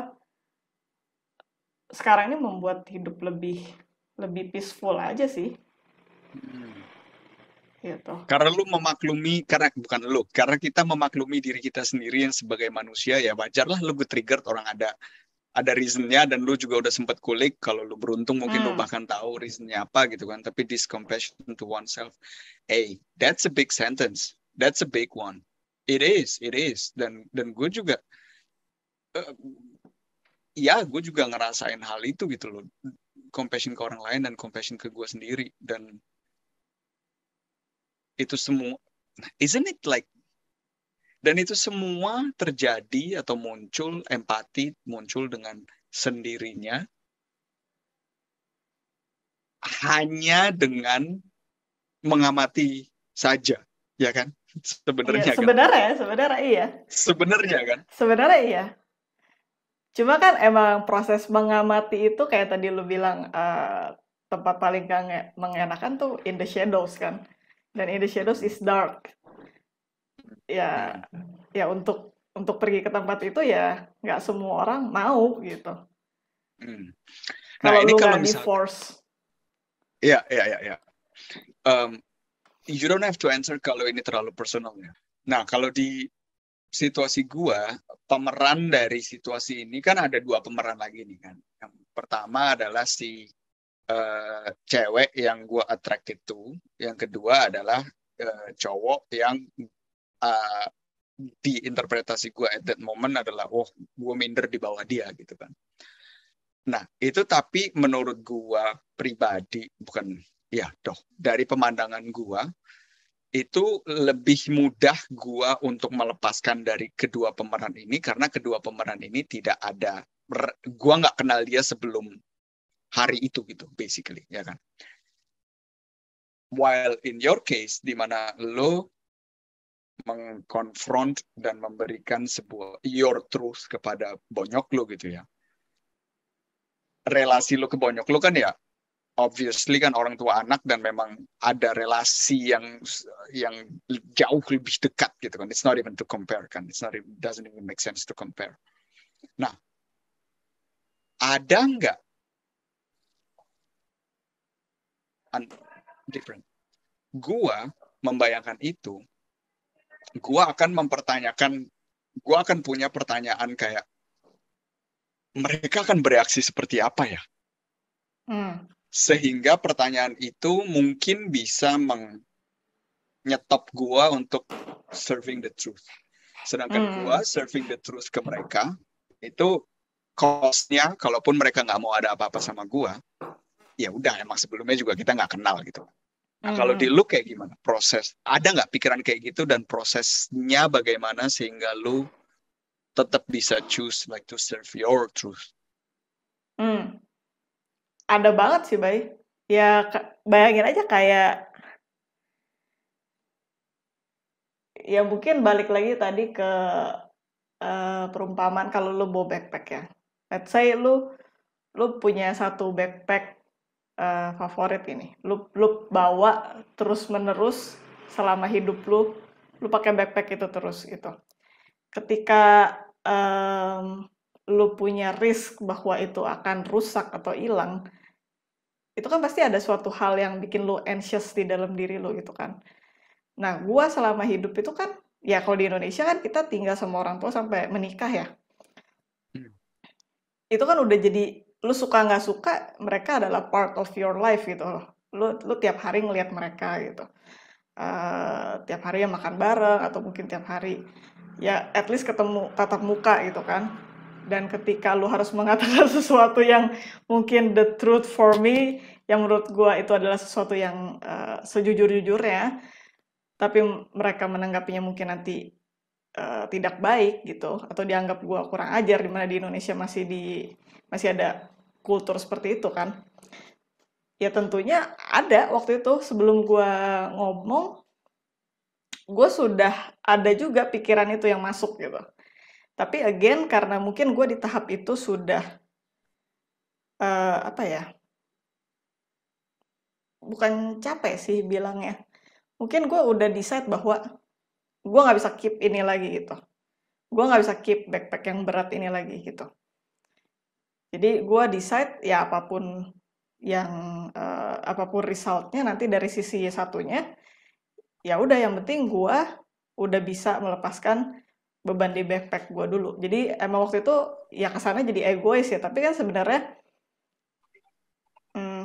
Speaker 2: sekarang ini membuat hidup lebih peaceful aja sih. Gitu.
Speaker 1: Karena kita memaklumi diri kita sendiri yang sebagai manusia, ya wajarlah lu trigger orang ada reasonnya, dan lu juga udah sempat kulik. Kalau lu beruntung mungkin lu bahkan tahu reasonnya apa gitu kan. Tapi this compassion to oneself, that's a big sentence, that's a big one. It is. Dan gue juga gue juga ngerasain hal itu gitu loh, compassion ke orang lain dan compassion ke gue sendiri. Dan itu semua, isn't it like, dan itu semua terjadi atau muncul, empati muncul dengan sendirinya hanya dengan mengamati saja, ya kan?
Speaker 2: Iya,
Speaker 1: Sebenarnya kan?
Speaker 2: sebenarnya iya.
Speaker 1: Sebenarnya kan?
Speaker 2: Sebenarnya iya. Cuma kan emang proses mengamati itu kayak tadi lu bilang tempat paling gak mengenakan tuh in the shadows kan. Dan in the shadows is dark. Ya, ya untuk pergi ke tempat itu ya nggak semua orang mau gitu.
Speaker 1: Nah,
Speaker 2: Kalau
Speaker 1: ini
Speaker 2: lu
Speaker 1: kalau
Speaker 2: nggak di
Speaker 1: misalnya,
Speaker 2: force.
Speaker 1: ya. You don't have to answer kalau ini terlalu personal ya. Nah, kalau di situasi gua, pemeran dari situasi ini kan ada dua pemeran lagi nih kan. Yang pertama adalah si cewek yang gua attracted to. Yang kedua adalah cowok yang di interpretasi gue at that moment adalah gue minder di bawah dia gitu kan. Nah itu tapi menurut gue pribadi, bukan dari pemandangan gue itu lebih mudah gue untuk melepaskan dari kedua pemeran ini, karena kedua pemeran ini tidak ada, gue nggak kenal dia sebelum hari itu gitu basically, ya kan. While in your case di mana lo mengkonfront dan memberikan sebuah your truth kepada bonyok lo gitu ya. Relasi lo ke bonyok lo kan ya obviously kan orang tua anak dan memang ada relasi yang jauh lebih dekat gitu kan. It's not even to compare kan. Doesn't even make sense to compare. Nah, ada nggak different? Gua membayangkan itu, gua akan punya pertanyaan kayak mereka akan bereaksi seperti apa ya? Sehingga pertanyaan itu mungkin bisa menyetop gua untuk serving the truth. Sedangkan gua serving the truth ke mereka itu cost-nya, kalaupun mereka nggak mau ada apa-apa sama gua, ya udah emang sebelumnya juga kita nggak kenal gitu. Nah, kalau di lu kayak gimana proses? Ada nggak pikiran kayak gitu dan prosesnya bagaimana sehingga lu tetap bisa choose like to serve your truth?
Speaker 2: Ada banget sih, Bay. Ya, bayangin aja kayak, ya mungkin balik lagi tadi ke perumpamaan kalau lu bawa backpack ya. Let's say lu punya satu backpack favorit ini. Lu bawa terus-menerus selama hidup lu pakai backpack itu terus gitu. Ketika lu punya risk bahwa itu akan rusak atau hilang, itu kan pasti ada suatu hal yang bikin lu anxious di dalam diri lu gitu kan. Nah, gua selama hidup itu kan, ya kalau di Indonesia kan kita tinggal sama orang tua sampai menikah ya. Itu kan udah jadi, lu suka nggak suka, mereka adalah part of your life gitu loh. Lu tiap hari ngelihat mereka gitu. Tiap hari ya makan bareng, atau mungkin tiap hari ya at least ketemu tatap muka gitu kan. Dan ketika lu harus mengatakan sesuatu yang mungkin the truth for me, yang menurut gua itu adalah sesuatu yang sejujur-jujurnya, tapi mereka menanggapinya mungkin nanti tidak baik gitu, atau dianggap gua kurang ajar, di mana di Indonesia masih ada kultur seperti itu kan. Ya tentunya ada waktu itu sebelum gua ngomong, gue sudah ada juga pikiran itu yang masuk gitu. Tapi again, karena mungkin gue di tahap itu sudah apa ya, bukan capek sih bilangnya. Mungkin gue udah decide bahwa gue nggak bisa keep ini lagi gitu. Gue nggak bisa keep backpack yang berat ini lagi gitu. Jadi gue decide ya apapun apapun resultnya nanti dari sisi satunya, ya udah yang penting gue udah bisa melepaskan beban di backpack gue dulu. Jadi emang waktu itu ya kesana jadi egois ya, tapi kan sebenarnya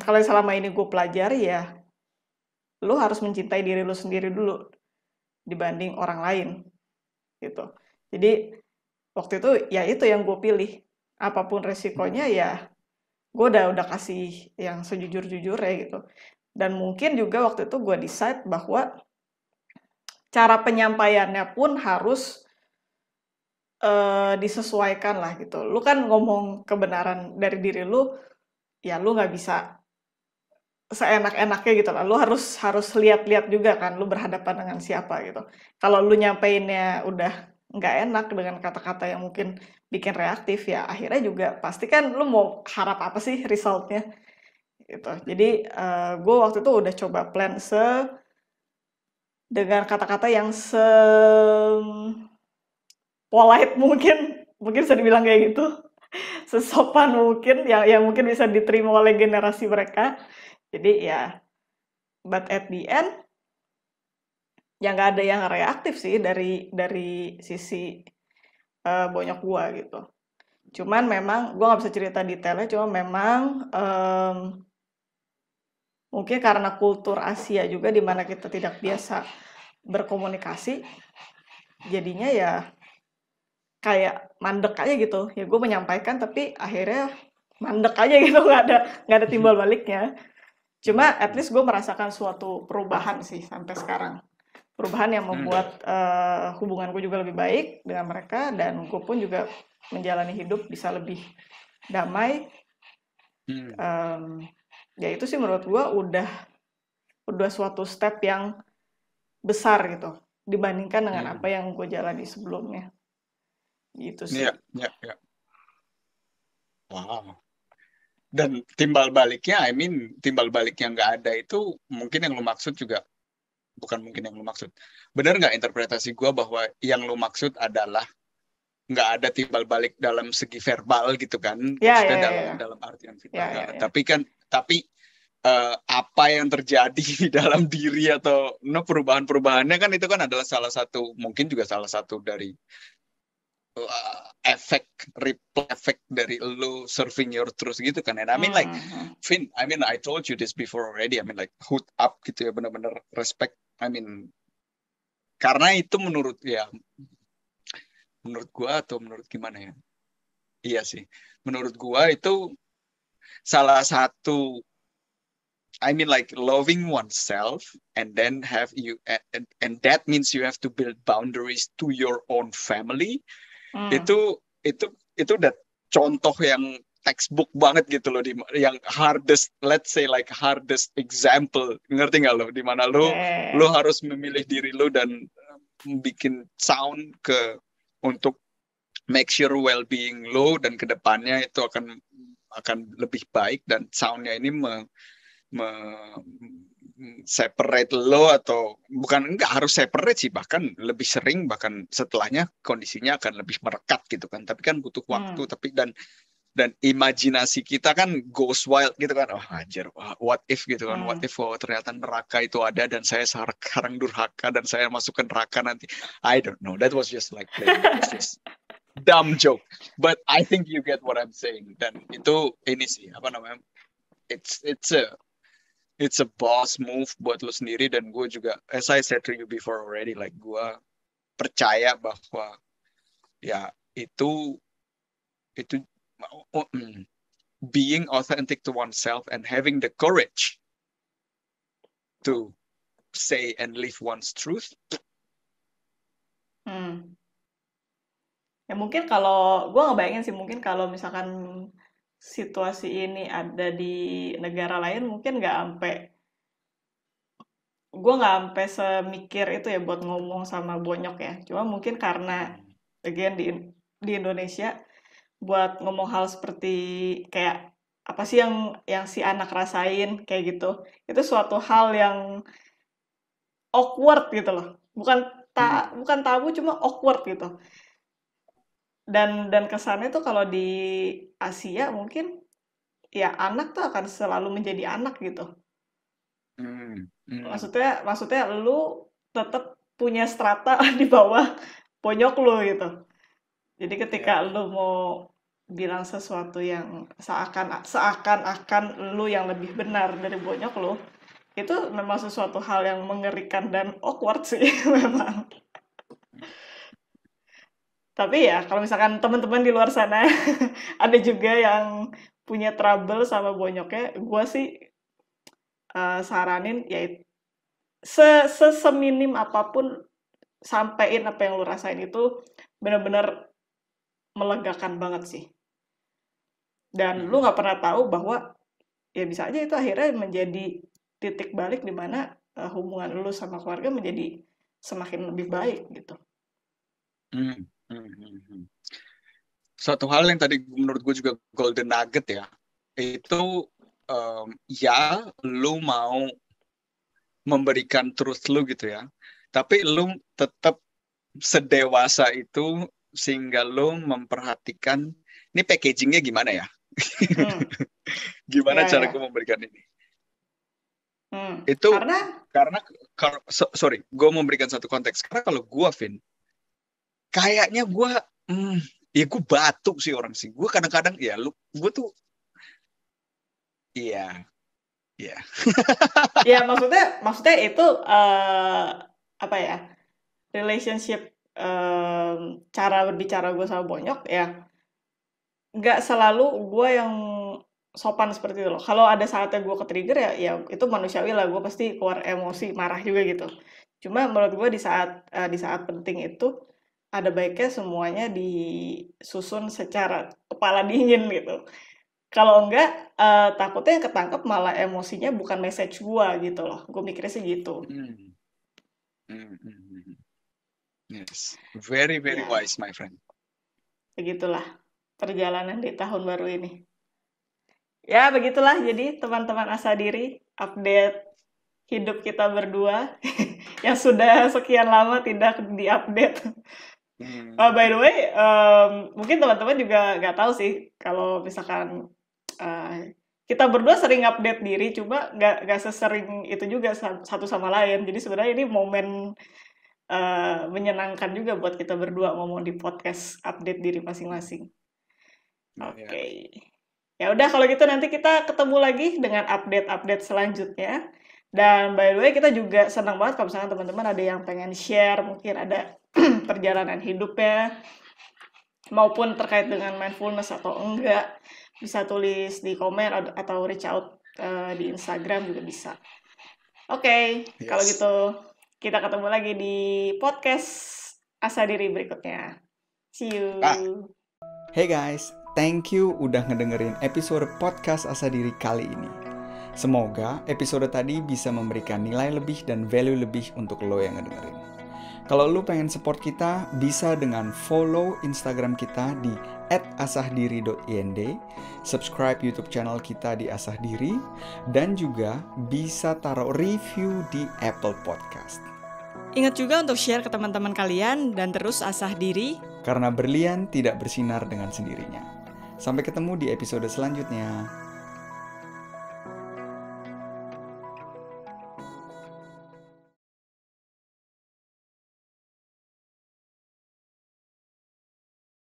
Speaker 2: kalau selama ini gue pelajari ya, lu harus mencintai diri lu sendiri dulu dibanding orang lain gitu. Jadi waktu itu ya itu yang gue pilih. Apapun resikonya ya gue udah kasih yang sejujur-jujurnya gitu. Dan mungkin juga waktu itu gue decide bahwa cara penyampaiannya pun harus disesuaikan lah gitu. Lu kan ngomong kebenaran dari diri lu, ya lu nggak bisa seenak-enaknya gitu lah. Lu harus lihat-lihat juga kan, lu berhadapan dengan siapa gitu. Kalau lu nyampeinnya udah nggak enak dengan kata-kata yang mungkin bikin reaktif, ya akhirnya juga pasti kan lu mau harap apa sih resultnya gitu. Jadi gue waktu itu udah coba plan dengan kata-kata yang polite mungkin bisa dibilang kayak gitu, sesopan mungkin, yang mungkin bisa diterima oleh generasi mereka. Jadi ya, but at the end, ya nggak ada yang reaktif sih dari sisi bonyok gua gitu. Cuman memang gua nggak bisa cerita detailnya, cuma memang mungkin karena kultur Asia juga di mana kita tidak biasa berkomunikasi, jadinya ya kayak mandek aja gitu. Ya gue menyampaikan tapi akhirnya mandek aja gitu, nggak ada timbal baliknya. Cuma at least gue merasakan suatu perubahan sih sampai sekarang. Perubahan yang membuat hubungan gue juga lebih baik dengan mereka, dan gue pun juga menjalani hidup bisa lebih damai. Ya itu sih menurut gue udah suatu step yang besar gitu dibandingkan dengan apa yang gue jalani sebelumnya. Gitu sih.
Speaker 1: Iya. Wow. Dan timbal baliknya, timbal baliknya nggak ada itu mungkin yang lu maksud juga bukan mungkin yang lu maksud. Benar nggak interpretasi gue bahwa yang lu maksud adalah nggak ada timbal balik dalam segi verbal gitu kan?
Speaker 2: Ya,
Speaker 1: Maksudnya
Speaker 2: ya, ya,
Speaker 1: dalam
Speaker 2: ya,
Speaker 1: dalam artian
Speaker 2: ya,
Speaker 1: verbal.
Speaker 2: ya, ya.
Speaker 1: Tapi apa yang terjadi di dalam diri atau perubahan-perubahannya kan itu kan adalah salah satu mungkin juga salah satu dari efek ripple efek dari lu serving your truth gitu kan. And I mean like Vin, I told you this before already. I mean like hood up gitu ya benar-benar respect. I mean karena itu menurut gua atau menurut gimana ya? Iya sih. Menurut gua itu salah satu I mean like loving oneself and then have you and that means you have to build boundaries to your own family. Itu udah contoh yang textbook banget gitu loh yang hardest let's say like hardest example ngerti nggak lo di mana lo
Speaker 2: Ya.
Speaker 1: harus memilih diri lo dan bikin sound untuk make sure well-being lo dan kedepannya itu akan lebih baik dan soundnya ini separate lo atau bukan enggak harus separate sih bahkan lebih sering bahkan setelahnya kondisinya akan lebih merekat gitu kan tapi kan butuh waktu tapi dan imajinasi kita kan goes wild gitu kan oh anjir what if gitu kan what if ternyata neraka itu ada dan saya sekarang durhaka dan saya masuk ke neraka nanti I don't know that was just like playing it was just dumb joke but I think you get what I'm saying dan itu ini sih apa namanya it's a boss move buat lo sendiri dan gue juga as I said to you before already like gue percaya bahwa ya itu being authentic to oneself and having the courage to say and live one's truth.
Speaker 2: Ya mungkin kalau gue ngebayangin sih mungkin kalau misalkan situasi ini ada di negara lain mungkin gue nggak sampai semikir itu ya buat ngomong sama Bonyok ya. Cuma mungkin karena again di Indonesia buat ngomong hal seperti kayak apa sih yang si anak rasain kayak gitu. Itu suatu hal yang awkward gitu loh. Bukan tabu cuma awkward gitu. Dan kesannya tuh kalau di Asia mungkin ya anak tuh akan selalu menjadi anak gitu. Maksudnya lu tetap punya strata di bawah bonyok lu gitu. Jadi ketika lu mau bilang sesuatu yang seakan-akan lu yang lebih benar dari bonyok lu, itu memang sesuatu hal yang mengerikan dan awkward sih memang. Tapi ya kalau misalkan teman-teman di luar sana ada juga yang punya trouble sama bonyoknya, gue sih saranin ya seminim apapun sampein apa yang lu rasain itu benar-benar melegakan banget sih. Dan lu nggak pernah tahu bahwa ya bisa aja itu akhirnya menjadi titik balik di mana hubungan lu sama keluarga menjadi semakin lebih baik gitu.
Speaker 1: Suatu hal yang tadi menurut gue juga golden nugget ya, itu ya lu mau memberikan truth lu gitu ya, tapi lu tetap sedewasa itu sehingga lu memperhatikan ini packagingnya gimana ya, gimana cara gue memberikan ini. Itu karena sorry, gue memberikan satu konteks. Karena kalau gue, Vin, kayaknya gue ya gue batuk sih orang sih. Gue kadang-kadang ya gue tuh iya.
Speaker 2: Ya maksudnya itu apa ya? Relationship cara berbicara gue sama Bonyok ya nggak selalu gue yang sopan seperti itu loh. Kalau ada saatnya gue ke-trigger ya itu manusiawi lah, gue pasti keluar emosi, marah juga gitu. Cuma menurut gue di saat penting itu ada baiknya semuanya disusun secara kepala dingin gitu. Kalau enggak takutnya yang ketangkep malah emosinya bukan message gue gitu loh. Gue mikirnya sih gitu.
Speaker 1: Yes, very very wise my friend.
Speaker 2: Begitulah perjalanan di tahun baru ini. Ya, begitulah. Jadi, teman-teman Asa Diri, update hidup kita berdua yang sudah sekian lama tidak diupdate. By the way, mungkin teman-teman juga nggak tahu sih kalau misalkan kita berdua sering update diri, cuma nggak sesering itu juga satu sama lain. Jadi sebenarnya ini momen menyenangkan juga buat kita berdua ngomong di podcast update diri masing-masing. Oke. Ya udah kalau gitu nanti kita ketemu lagi dengan update-update selanjutnya. Dan by the way kita juga senang banget kalau misalnya teman-teman ada yang pengen share, mungkin ada perjalanan hidupnya, maupun terkait dengan mindfulness atau enggak, bisa tulis di komen atau reach out di Instagram juga bisa. Oke, kalau gitu kita ketemu lagi di podcast Asa Diri berikutnya. See you.
Speaker 3: Hey guys, thank you udah ngedengerin episode podcast Asa Diri kali ini. Semoga episode tadi bisa memberikan nilai lebih dan value lebih untuk lo yang ngedengerin. Kalau lo pengen support kita, bisa dengan follow Instagram kita di @asahdiri.ind, subscribe YouTube channel kita di Asah Diri, dan juga bisa taruh review di Apple Podcast.
Speaker 2: Ingat juga untuk share ke teman-teman kalian dan terus asah diri.
Speaker 3: Karena berlian tidak bersinar dengan sendirinya. Sampai ketemu di episode selanjutnya.